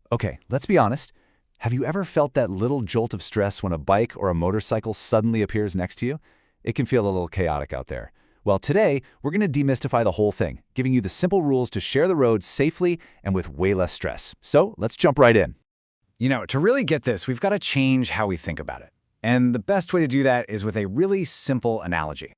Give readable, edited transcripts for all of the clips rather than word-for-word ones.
Okay, let's be honest. Have you ever felt that little jolt of stress when a bike or a motorcycle suddenly appears next to you? It can feel a little chaotic out there. Well, today, we're going to demystify the whole thing, giving you the simple rules to share the road safely and with way less stress. So let's jump right in. To really get this, we've got to change how we think about it. And the best way to do that is with a really simple analogy.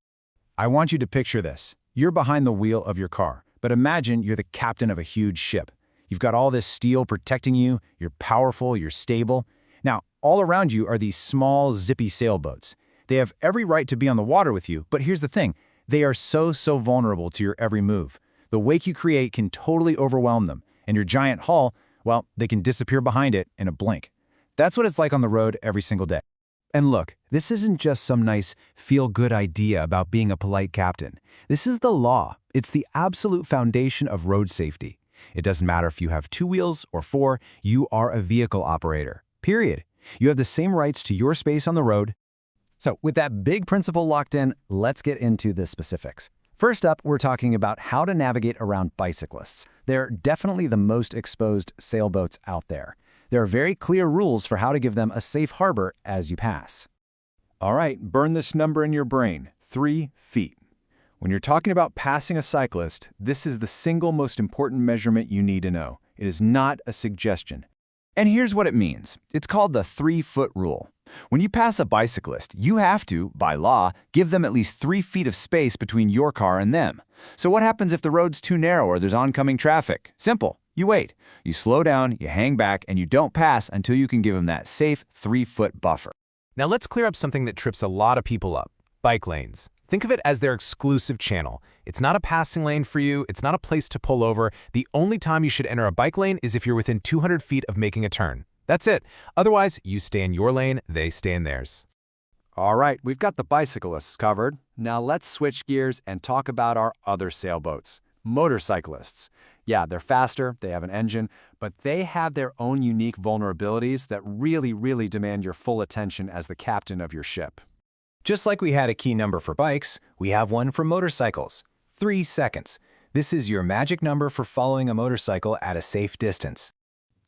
I want you to picture this. You're behind the wheel of your car, but imagine you're the captain of a huge ship. You've got all this steel protecting you, you're powerful, you're stable. Now, all around you are these small, zippy sailboats. They have every right to be on the water with you, but here's the thing. They are so vulnerable to your every move. The wake you create can totally overwhelm them, and your giant hull, well, they can disappear behind it in a blink. That's what it's like on the road every single day. And look, this isn't just some nice, feel-good idea about being a polite captain. This is the law. It's the absolute foundation of road safety. It doesn't matter if you have 2 wheels or 4, you are a vehicle operator, period. You have the same rights to your space on the road. So with that big principle locked in, let's get into the specifics. First up, we're talking about how to navigate around bicyclists. They're definitely the most exposed sailboats out there. There are very clear rules for how to give them a safe harbor as you pass. All right, burn this number in your brain, 3 feet. When you're talking about passing a cyclist, this is the single most important measurement you need to know. It is not a suggestion. And here's what it means. It's called the 3-foot rule. When you pass a bicyclist, you have to, by law, give them at least 3 feet of space between your car and them. So what happens if the road's too narrow or there's oncoming traffic? Simple. You wait. You slow down, you hang back, and you don't pass until you can give them that safe 3-foot buffer. Now let's clear up something that trips a lot of people up. Bike lanes. Think of it as their exclusive channel. It's not a passing lane for you. It's not a place to pull over. The only time you should enter a bike lane is if you're within 200 feet of making a turn. That's it. Otherwise, you stay in your lane, they stay in theirs. All right, we've got the bicyclists covered. Now let's switch gears and talk about our other sailboats, motorcyclists. Yeah, they're faster, they have an engine, but they have their own unique vulnerabilities that really demand your full attention as the captain of your ship. Just like we had a key number for bikes, we have one for motorcycles. 3 seconds. This is your magic number for following a motorcycle at a safe distance.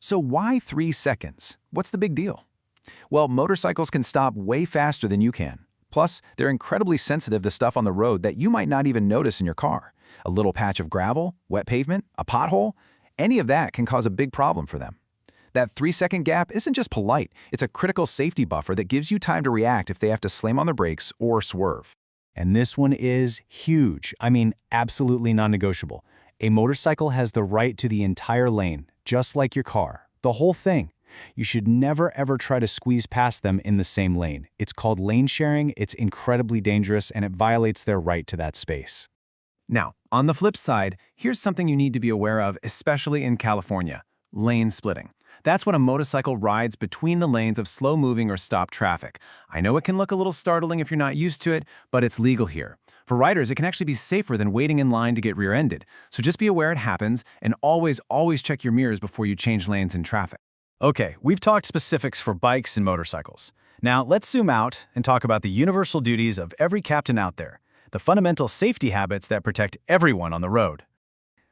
So why 3 seconds? What's the big deal? Well, motorcycles can stop way faster than you can. Plus, they're incredibly sensitive to stuff on the road that you might not even notice in your car. A little patch of gravel, wet pavement, a pothole, any of that can cause a big problem for them. That 3-second gap isn't just polite, it's a critical safety buffer that gives you time to react if they have to slam on the brakes or swerve. And this one is huge. I mean, absolutely non-negotiable. A motorcycle has the right to the entire lane, just like your car. The whole thing. You should never ever try to squeeze past them in the same lane. It's called lane sharing, it's incredibly dangerous, and it violates their right to that space. Now, on the flip side, here's something you need to be aware of, especially in California: lane splitting. That's when a motorcycle rides between the lanes of slow-moving or stopped traffic. I know it can look a little startling if you're not used to it, but it's legal here. For riders, it can actually be safer than waiting in line to get rear-ended. So just be aware it happens, and always check your mirrors before you change lanes in traffic. Okay, we've talked specifics for bikes and motorcycles. Now let's zoom out and talk about the universal duties of every captain out there, the fundamental safety habits that protect everyone on the road.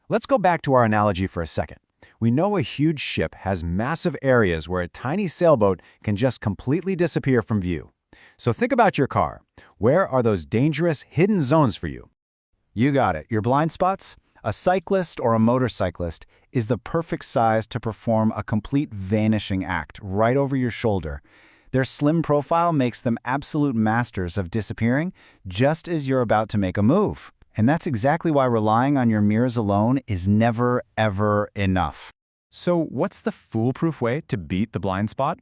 Let's go back to our analogy for a second. We know a huge ship has massive areas where a tiny sailboat can just completely disappear from view. So think about your car. Where are those dangerous hidden zones for you? You got it, your blind spots? A cyclist or a motorcyclist is the perfect size to perform a complete vanishing act right over your shoulder. Their slim profile makes them absolute masters of disappearing just as you're about to make a move. And that's exactly why relying on your mirrors alone is never, ever enough. So what's the foolproof way to beat the blind spot?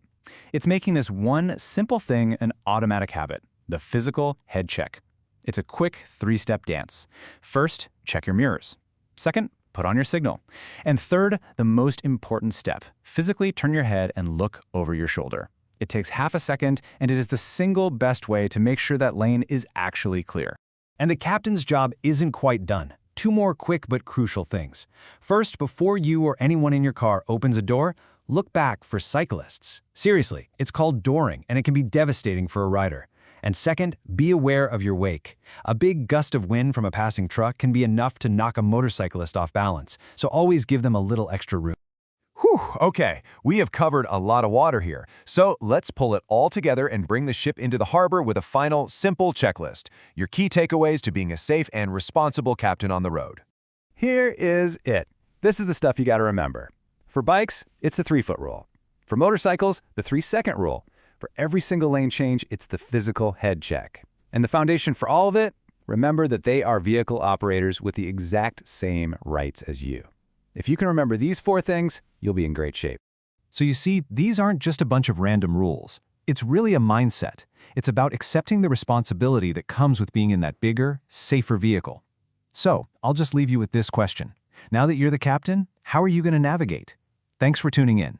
It's making this one simple thing an automatic habit: the physical head check. It's a quick 3-step dance. First, check your mirrors. Second, put on your signal. And third, the most important step: physically turn your head and look over your shoulder. It takes half a second, and it is the single best way to make sure that lane is actually clear. And the captain's job isn't quite done. 2 more quick but crucial things. First, before you or anyone in your car opens a door, look back for cyclists. Seriously, it's called dooring, and it can be devastating for a rider. And second, be aware of your wake. A big gust of wind from a passing truck can be enough to knock a motorcyclist off balance, so always give them a little extra room. Whew, okay, we have covered a lot of water here, so let's pull it all together and bring the ship into the harbor with a final, simple checklist. Your key takeaways to being a safe and responsible captain on the road. Here is it. This is the stuff you got to remember. For bikes, it's the 3-foot rule. For motorcycles, the 3-second rule. For every single lane change, it's the physical head check. And the foundation for all of it, remember that they are vehicle operators with the exact same rights as you. If you can remember these 4 things, you'll be in great shape. So you see, these aren't just a bunch of random rules. It's really a mindset. It's about accepting the responsibility that comes with being in that bigger, safer vehicle. So, I'll just leave you with this question. Now that you're the captain, how are you going to navigate? Thanks for tuning in.